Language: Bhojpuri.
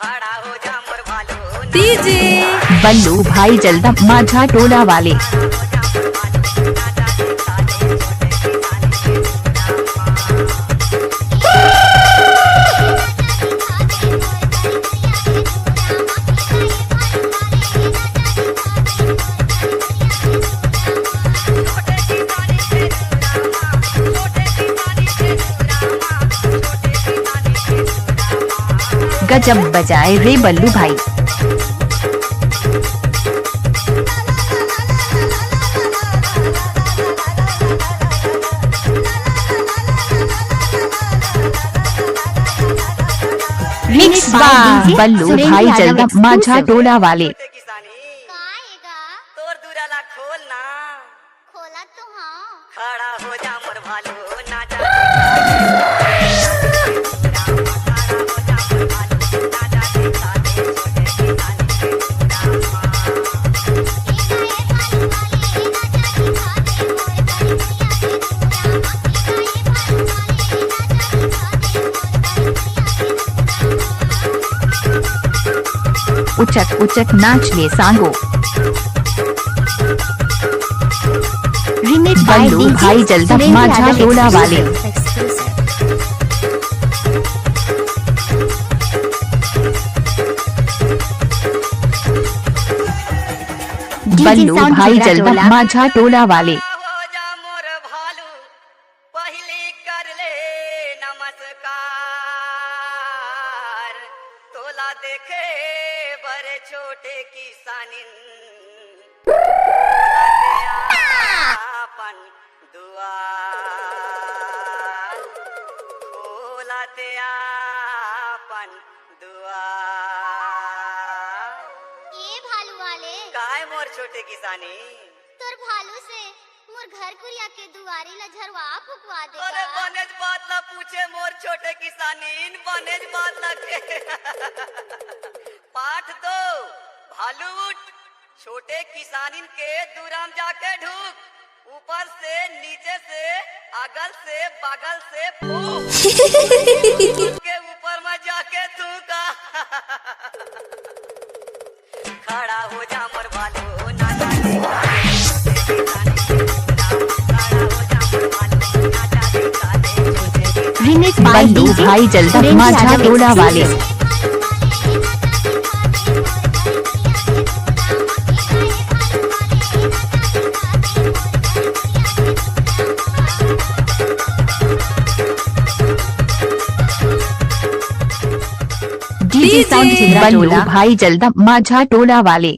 खड़ा हो जा मोर भालू डीजे बल्लू भाई जल्दा माझा टोला वाले। गजब बजाए रे बल्लू भाई। मिक्स बाय बल्लू भाई जल्दा माझा टोला वाले। तोर दूराला खोल ना खोला तो हाँ। खड़ा हो जा मोर भालू नाचा उचक उचक नाच ले सांगो। बल्लू भाई जल्दा माझा टोला वाले। बल्लू भाई जल्दा माझा टोला वाले। हो जा मोर भालू पहले कर ले नमस्कार तोला देखे बड़े छोटे किसानिन अपन दुआर खोलाते अपन दुआर ये भालू वाले काय मोर छोटे किसानी तोर भालू से मोर घर कुरिया के दुआरी ला झरवा फुकवा दे अरे बनेज बात ला पूछे मोर छोटे किसानी इन बनेज बात ला के पाठ दो भालू उठ छोटे किसानिन के दूराम जाके ढूक ऊपर से नीचे से अगल से बगल से फूक के ऊपर में जाके थूका खड़ा हो जा मोर भालू नाचा बल्लू भाई जल्दा माझा टोला वाले। डीजे साउंड बल्लू भाई जल्दा माझा टोला वाले।